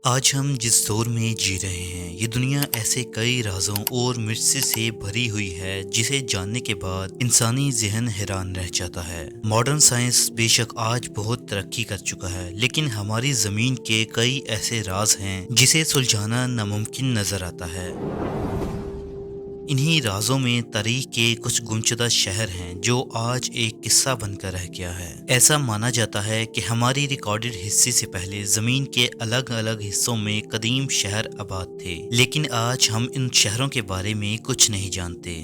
آج ہم جس دور میں جی رہے ہیں یہ دنیا ایسے کئی رازوں اور مرچ سے بھری ہوئی ہے جسے جاننے کے بعد انسانی ذہن حیران رہ جاتا ہے۔ ماڈرن سائنس بے شک آج بہت ترقی کر چکا ہے، لیکن ہماری زمین کے کئی ایسے راز ہیں جسے سلجھانا ناممکن نظر آتا ہے۔ انہی رازوں میں تاریخ کے کچھ گمشدہ شہر ہیں جو آج ایک قصہ بن کر رہ گیا ہے۔ ایسا مانا جاتا ہے کہ ہماری ریکارڈڈ حصے سے پہلے زمین کے الگ الگ حصوں میں قدیم شہر آباد تھے، لیکن آج ہم ان شہروں کے بارے میں کچھ نہیں جانتے۔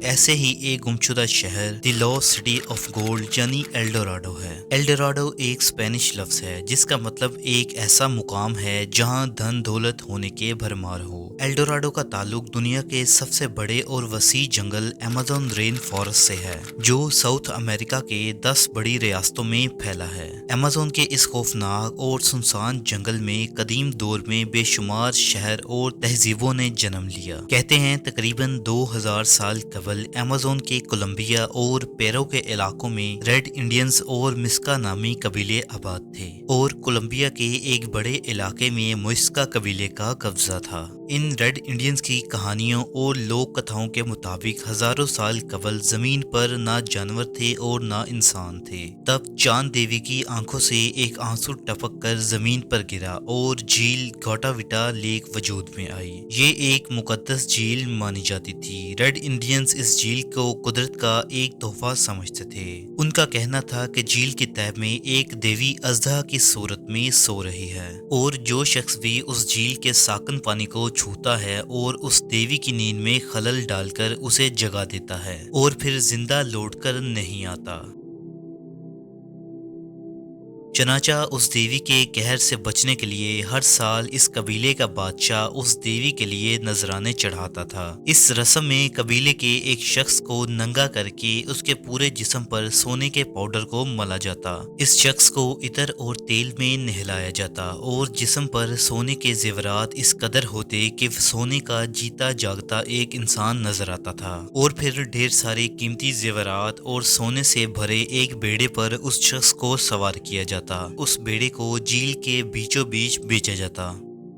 ایسے ہی ایک گمشدہ شہر دی لوسٹ سٹی آف گولڈ یعنی ایلڈوراڈو ہے۔ ایلڈوراڈو ایک اسپینش لفظ ہے جس کا مطلب ایک ایسا مقام ہے جہاں دھن دولت ہونے کے بھرمار ہو۔ ایلڈوراڈو کا تعلق دنیا کے سب سے بڑے اور وسیع جنگل ایمیزون رین فارسٹ سے ہے، جو ساؤتھ امریکہ کے 10 بڑی ریاستوں میں پھیلا ہے۔ ایمیزون کے اس خوفناک اور سنسان جنگل میں قدیم دور میں بے شمار شہر اور تہذیبوں نے جنم لیا۔ کہتے ہیں تقریباً 2000 سال قبل ایمیزون کے کولمبیا اور پیرو کے علاقوں میں ریڈ انڈینز اور مسکا نامی قبیلے آباد تھے، اور کولمبیا کے ایک بڑے علاقے میں مسکا قبیلے کا قبضہ تھا۔ ان ریڈ انڈینز کی کہانیوں اور لوک کتھاؤں کے مطابق ہزاروں سال قبل زمین پر نہ جانور تھے اور نہ انسان تھے۔ تب چاند دیوی کی آنکھوں سے ایک آنسو ٹپک کر زمین پر گرا اور جھیل گھاٹاویٹا لیک وجود میں آئی۔ یہ ایک مقدس جھیل مانی جاتی تھی۔ ریڈ انڈینز اس جھیل کو قدرت کا ایک تحفہ سمجھتے تھے۔ ان کا کہنا تھا کہ جھیل کی تہہ میں ایک دیوی اژدہا کی صورت میں سو رہی ہے، اور جو شخص بھی اس جھیل کے ساکن پانی کو چھوتا ہے اور اس دیوی کی نیند میں خلل ڈال کر اسے جگا دیتا ہے اور پھر زندہ لوٹ کر نہیں آتا۔ چنانچہ اس دیوی کے قہر سے بچنے کے لیے ہر سال اس قبیلے کا بادشاہ اس دیوی کے لیے نذرانے چڑھاتا تھا۔ اس رسم میں قبیلے کے ایک شخص کو ننگا کر کے اس کے پورے جسم پر سونے کے پاؤڈر کو ملا جاتا۔ اس شخص کو عطر اور تیل میں نہلایا جاتا اور جسم پر سونے کے زیورات اس قدر ہوتے کہ سونے کا جیتا جاگتا ایک انسان نظر آتا تھا، اور پھر ڈھیر سارے قیمتی زیورات اور سونے سے بھرے ایک بیڑے پر اس شخص کو سوار کیا جاتا۔ اس بیڑے کو جھیل کے بیچوں بیچ بیچا جاتا۔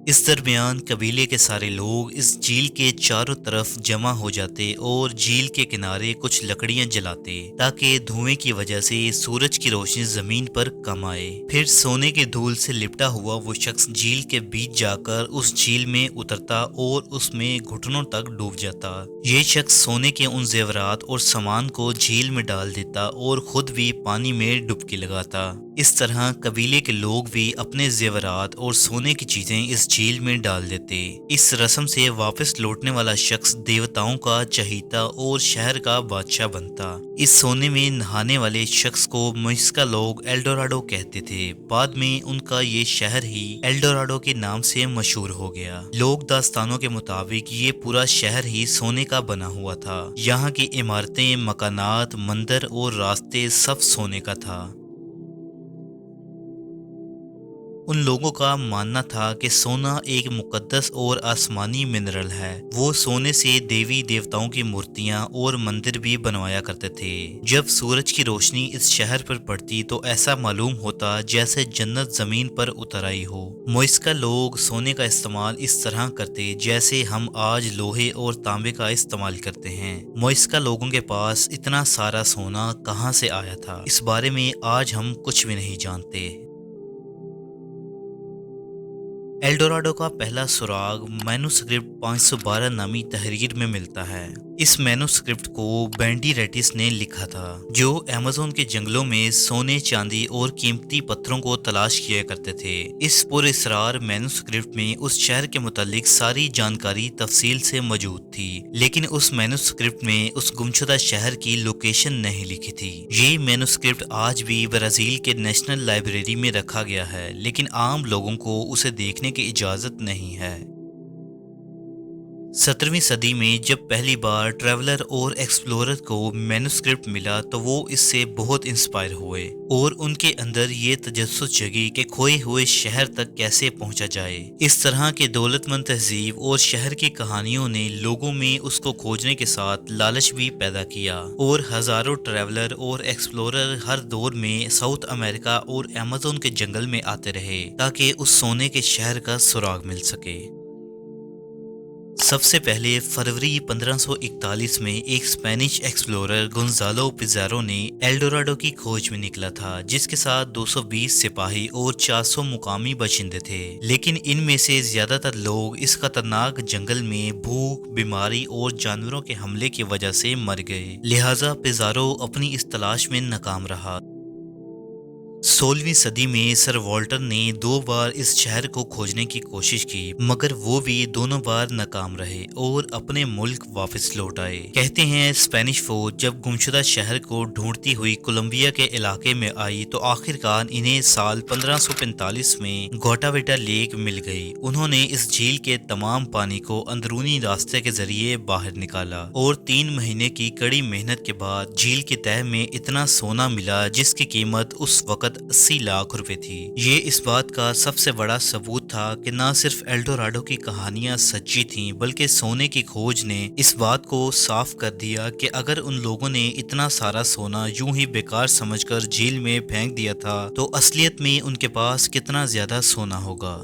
اس درمیان قبیلے کے سارے لوگ اس جھیل کے چاروں طرف جمع ہو جاتے اور جھیل کے کنارے کچھ لکڑیاں جلاتے تاکہ دھوئیں کی وجہ سے سورج کی روشنی زمین پر کم آئے۔ پھر سونے کے دھول سے لپٹا ہوا وہ شخص جھیل کے بیچ جا کر اس جھیل میں اترتا اور اس میں گھٹنوں تک ڈوب جاتا۔ یہ شخص سونے کے ان زیورات اور سامان کو جھیل میں ڈال دیتا اور خود بھی پانی میں ڈبکی لگاتا۔ اس طرح قبیلے کے لوگ بھی اپنے زیورات اور سونے کی چیزیں اس جھیل میں ڈال دیتے۔ اس رسم سے واپس لوٹنے والا شخص دیوتاؤں کا چہیتا اور شہر کا بادشاہ بنتا۔ اس سونے میں نہانے والے شخص کو مسکا لوگ ایلڈوراڈو کہتے تھے۔ بعد میں ان کا یہ شہر ہی ایلڈوراڈو کے نام سے مشہور ہو گیا۔ لوک داستانوں کے مطابق یہ پورا شہر ہی سونے کا بنا ہوا تھا۔ یہاں کی عمارتیں، مکانات، مندر اور راستے سب سونے کا تھا۔ ان لوگوں کا ماننا تھا کہ سونا ایک مقدس اور آسمانی منرل ہے۔ وہ سونے سے دیوی دیوتاؤں کی مورتیاں اور مندر بھی بنوایا کرتے تھے۔ جب سورج کی روشنی اس شہر پر پڑتی تو ایسا معلوم ہوتا جیسے جنت زمین پر اتر آئی ہو۔ مسکا لوگ سونے کا استعمال اس طرح کرتے جیسے ہم آج لوہے اور تانبے کا استعمال کرتے ہیں۔ مسکا لوگوں کے پاس اتنا سارا سونا کہاں سے آیا تھا، اس بارے میں آج ہم کچھ بھی نہیں جانتے۔ ایلڈوراڈو کا پہلا سراغ مینوسکرپٹ 512 نامی تحریر میں ملتا ہے۔ اس مینوسکرپٹ کو بینڈی نے لکھا تھا، جو ایمیزون کے جنگلوں میں سونے، چاندی اور قیمتی پتھروں کو تلاش کیا کرتے تھے۔ اس پراسرار مینوسکرپٹ میں اس شہر کے متعلق ساری جانکاری تفصیل سے موجود تھی، لیکن اس مینوسکرپٹ میں اس گمشدہ شہر کی لوکیشن نہیں لکھی تھی۔ یہ مینوسکرپٹ آج بھی برازیل کے نیشنل لائبریری میں رکھا گیا ہے، لیکن عام لوگوں کو اسے دیکھنے کی اجازت نہیں ہے۔ 17वीं सदी में जब पहली बार ट्रैवलर और एक्सप्लोरर को मैन्युस्क्रिप्ट मिला तो वो इससे बहुत इंस्पायर हुए और उनके अंदर ये तजस्सुस जगी कि खोए हुए शहर तक कैसे पहुंचा जाए। इस तरह के दौलतमंद तहजीब और शहर की कहानियों ने लोगों में उसको खोजने के साथ लालच भी पैदा किया और हजारों ट्रैवलर और एक्सप्लोरर हर दौर में साउथ अमेरिका और अमेज़न के जंगल में आते रहे ताकि उस सोने के शहर का सुराग मिल सके। सबसे पहले फरवरी 1541 में एक स्पेनिश एक्सप्लोरर गोंजालो पिज़ारो ने एल्डोराडो की खोज में निकला था, जिसके साथ 220 सिपाही और 400 मुकामी बाशिंदे थे। लेकिन इनमें से ज्यादातर लोग इस खतरनाक जंगल में भूख, बीमारी और जानवरों के हमले की वजह से मर गए। लिहाजा पिज़ारो अपनी इस तलाश में नाकाम रहा। 16वीं सदी में सर वॉल्टर ने 2 बार इस शहर को खोजने की कोशिश की, मगर वो भी दोनों बार नाकाम रहे और अपने मुल्क वापस लौट आए। कहते हैं स्पेनिश फौज जब गुमशुदा शहर को ढूंढती हुई कोलंबिया के इलाके में आई तो आखिरकार इन्हें साल 1545 में गोटावेटा लेक मिल गई। उन्होंने इस झील के तमाम पानी को अंदरूनी रास्ते के जरिए बाहर निकाला और 3 महीने की कड़ी मेहनत के बाद झील की तह में इतना सोना मिला जिसकी कीमत उस वक्त 80 लाख रुपए थी। ये इस बात का सबसे बड़ा सबूत था कि न सिर्फ एल्डोराडो की कहानियां सच्ची थीं, बल्कि सोने की खोज ने इस बात को साफ कर दिया कि अगर उन लोगों ने इतना सारा सोना यूं ही बेकार समझकर झील में फेंक दिया था तो असलियत में उनके पास कितना ज्यादा सोना होगा।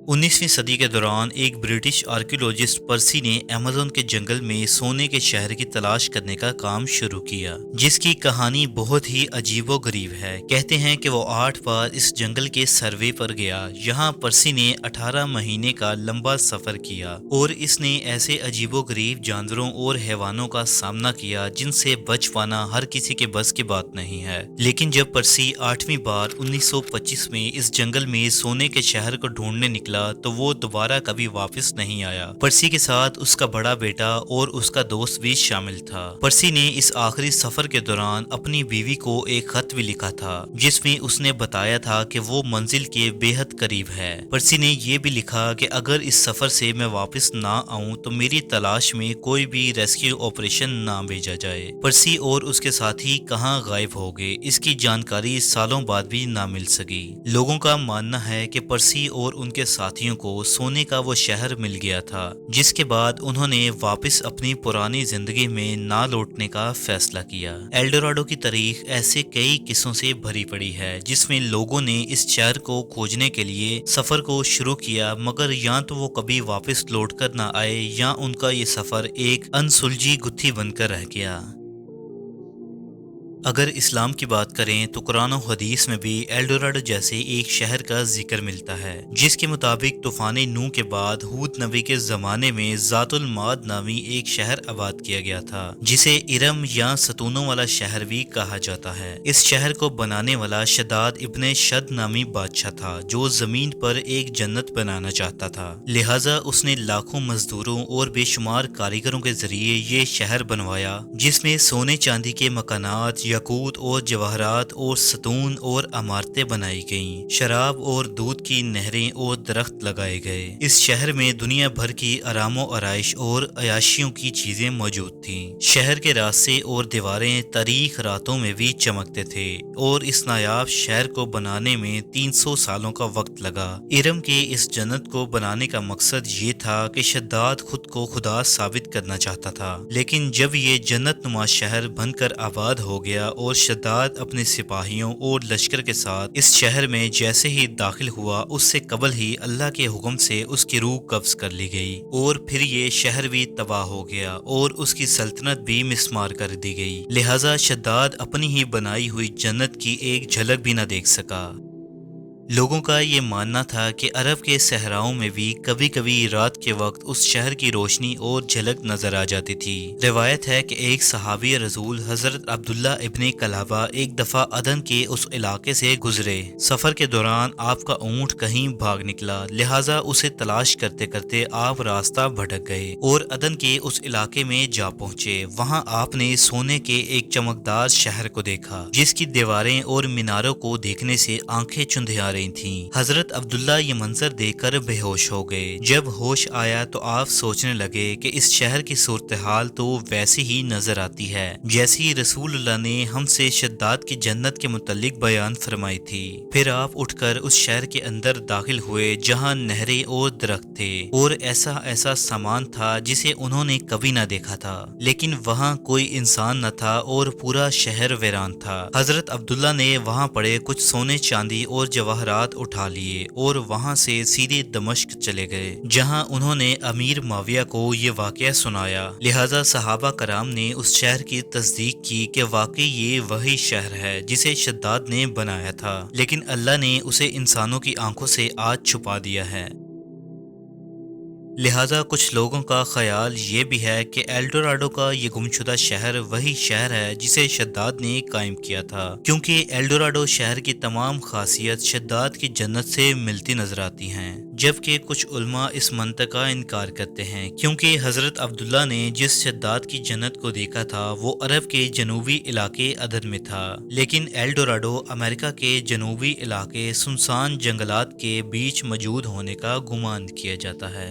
19वीं सदी के दौरान एक ब्रिटिश आर्कियोलॉजिस्ट पर्सी ने अमेज़न के जंगल में सोने के शहर की तलाश करने का काम शुरू किया, जिसकी कहानी बहुत ही अजीबोगरीब है। कहते हैं कि वो 8 बार इस जंगल के सर्वे पर गया। यहाँ पर्सी ने 18 महीने का लंबा सफर किया और इसने ऐसे अजीबोगरीब जानवरों और हैवानों का सामना किया जिनसे बच पाना हर किसी के बस की बात नहीं है। लेकिन जब पर्सी 8वीं बार 1925 में इस जंगल में सोने के शहर को ढूंढने निकला तो वो दोबारा कभी वापस नहीं आया। पर्सी के साथ उसका बड़ा बेटा और उसका दोस्त भी शामिल था। पर्सी ने इस आखिरी सफर के दौरान अपनी बीवी को एक खत भी लिखा था जिसमें उसने बताया था कि वो मंजिल के बेहद करीब है। पर्सी ने ये भी लिखा कि अगर इस सफर से मैं वापस ना आऊं तो मेरी तलाश में कोई भी रेस्क्यू ऑपरेशन ना भेजा जाए। पर्सी और उसके साथी कहां गायब हो गए, इसकी जानकारी सालों बाद भी ना मिल सकी। लोगों का मानना है कि पर्सी और उनके साथियों को सोने का वो शहर मिल गया था, जिसके बाद उन्होंने वापस अपनी पुरानी जिंदगी में ना लौटने का फैसला किया। एल्डोराडो की तारीख ऐसे कई किस्सों से भरी पड़ी है जिसमें लोगों ने इस शहर को खोजने के लिए सफर को शुरू किया, मगर या तो वो कभी वापस लौट कर ना आए या उनका ये सफर एक अनसुलझी गुत्थी बनकर रह गया। अगर इस्लाम की बात करें तो कुरान और हदीस में भी एल्डोराडो जैसे एक शहर का जिक्र मिलता है, जिसके मुताबिक तूफान नूह के बाद हूद नबी के जमाने में जातुल माद नामी एक शहर आबाद किया गया था, जिसे इरम या सतूनों वाला शहर भी कहा जाता है। इस शहर को बनाने वाला शद्दाद इब्ने शद नामी बादशाह था जो जमीन पर एक जन्नत बनाना चाहता था। लिहाजा उसने लाखों मजदूरों और बेशुमार कारीगरों के जरिए ये शहर बनवाया, जिसमें सोने चांदी के मकानात, यकूत और जवाहरात और सतून और इमारतें बनाई गईं। शराब और दूध की नहरें और दरख्त लगाए गए। इस शहर में दुनिया भर की आरामो आराइश और अयाशियों की चीजें मौजूद थीं। शहर के रास्ते और दीवारें तारीख रातों में भी चमकते थे और इस नायाब शहर को बनाने में 300 सालों का वक्त लगा। इरम के इस जन्नत को बनाने का मकसद ये था कि शद्दाद खुद को खुदा साबित करना चाहता था, लेकिन जब ये जन्नत नुमा शहर बनकर आबाद हो गया और शद्दाद अपने सिपाहियों और लश्कर के साथ इस शहर में जैसे ही दाखिल हुआ, उससे कबल ही अल्लाह के हुक्म से उसकी रूह कब्ज कर ली गई और फिर ये शहर भी तबाह हो गया और उसकी सल्तनत भी मिस्मार कर दी गई। लिहाजा शद्दाद अपनी ही बनाई हुई जन्नत की एक झलक भी न देख सका। लोगों का ये मानना था कि अरब के सहराओं में भी कभी कभी रात के वक्त उस शहर की रोशनी और झलक नजर आ जाती थी। रिवायत है कि एक सहाबी रसूल हजरत अब्दुल्ला इब्ने कलाबा एक दफा अदन के उस इलाके से गुजरे। सफर के दौरान आपका ऊंट कहीं भाग निकला, लिहाजा उसे तलाश करते करते आप रास्ता भटक गए और अदन के उस इलाके में जा पहुंचे। वहां आपने सोने के एक चमकदार शहर को देखा, जिसकी दीवारें और मीनारों को देखने से आंखें चुंधिया रही थीं। हजरत अब्दुल्ला ये मंजर देखकर बेहोश हो गए। जब होश आया तो आप सोचने लगे कि इस शहर की सूरत हाल तो वैसी ही नजर आती है जैसी रसूलुल्लाह ने हमसे शद्दाद की जन्नत के मुतल्लिक बयान फरमाई थी। फिर आप उठकर उस शहर के अंदर दाखिल हुए जहाँ नहरें और दरख्त थे और ऐसा ऐसा सामान था जिसे उन्होंने कभी ना देखा था, लेकिन वहाँ कोई इंसान न था और पूरा शहर वीरान था। हजरत अब्दुल्ला ने वहाँ पड़े कुछ सोने चांदी और जवाहरात उठा लिए और वहाँ से सीधे दमिश्क चले गए, जहाँ उन्होंने अमीर माविया को ये वाकया सुनाया। लिहाजा सहाबा कराम ने उस शहर की तस्दीक की कि वाकई ये वही शहर है जिसे शद्दाद ने बनाया था, लेकिन अल्लाह ने उसे इंसानों की आंखों से आज छुपा दिया है। लिहाजा कुछ लोगों का ख्याल ये भी है कि एल्डोराडो का ये गुमशुदा शहर वही शहर है जिसे शद्दाद ने कायम किया था, क्योंकि एल्डोराडो शहर की तमाम खासियत शद्दाद की जन्नत से मिलती नजर आती हैं। जबकि कुछ उल्मा इस मंतक का इनकार करते हैं, क्योंकि हजरत अब्दुल्ला ने जिस शद्दाद की जन्नत को देखा था वो अरब के जनूबी इलाके अदन में था, लेकिन एल्डोराडो अमेरिका के जनूबी इलाके सुनसान जंगलात के बीच मौजूद होने का गुमान किया जाता है।